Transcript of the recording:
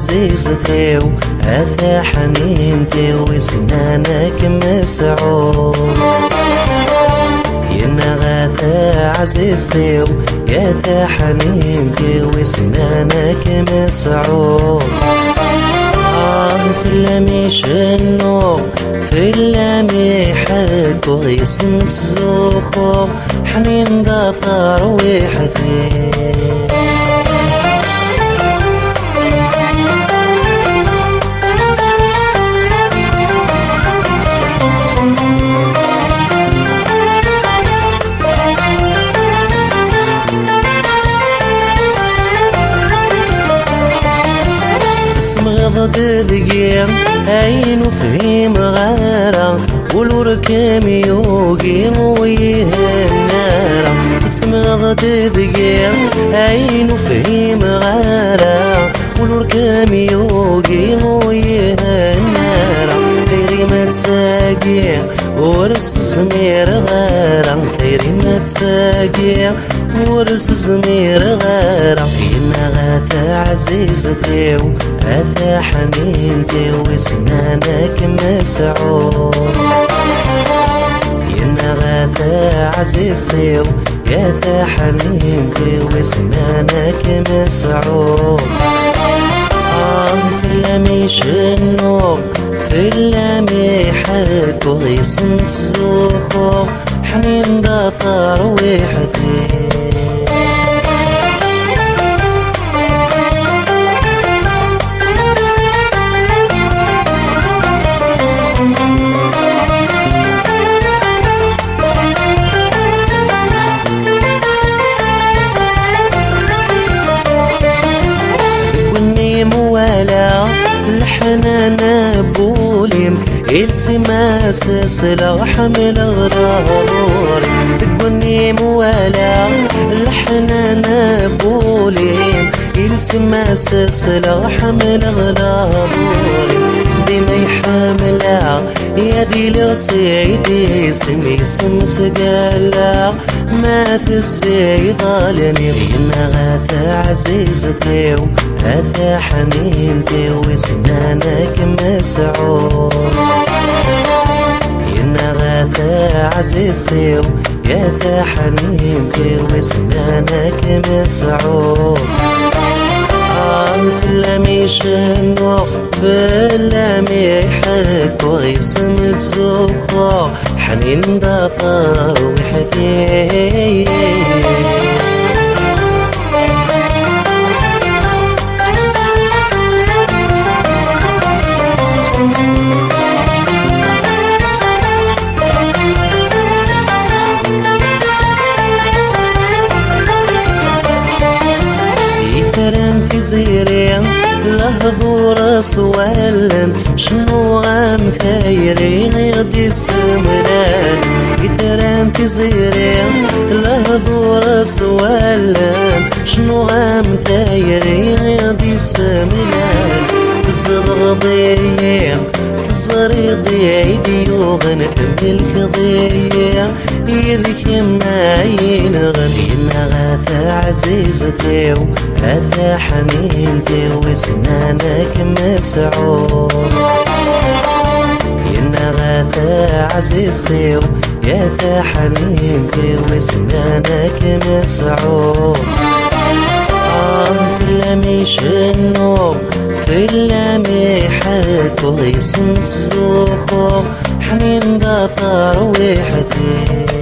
عزيزتي وهذا حنينتي وسنانك مسعود ينا غاثا عزيزتي وياثا حنينتي وسنانك مسعود في اللامي شنو في اللامي حد ويسم الزخوف حنين ذا ترويحتي غضد دقيم عين وفهم غارة والوركم يوقيم ويهنارة اسم غضد دقيم عين وفهم غارة والوركم يوقيم ويهنارة خيري ما تساقي ورس زمير غارة خيري ما تساقي ورس زمير غارة ينا غاثا عزيزتي وهذا حنينتي وسنانك مسعود ينا غاثا عزيزتي وهذا حنينتي وسنانك مسعود في اللامي شنو في اللامي حد ويسم الزخوف حنين ذا ترويحتي موالى الحنان بوليم السما سلسلة حمل غراري تقولني موالى الحنان بوليم السما سلسلة حمل غراري ديما يحملها يا دي لصيدي سمي سمت قالا ما تسيضالني ينا غاثا عزيزتي وهذا حنينتي وسنانك مسعود ينا غاثا عزيزتي وهذا حنينتي وسنانك مسعود في اللامي شنو باللامي حك ويسم الزخوف حنين ذا ترويحتي في زيرين لهضور سوالن شنو عم ثايرين يدي السمران يتران في زيرين لهضور سوالن شنو عم ثايرين يدي السمران زرغضيين زريضي عيدي وغنت بالقضية يذك ما ينغنينا غاثا عزيزتي وهذا حنينتي وسنانك مسعود ينا غاثا عزيزتي وهذا حنينتي وسنانك مسعود في اللامي شنو في اللامي حد ويسم الزخوف حنين ذا ترويحتي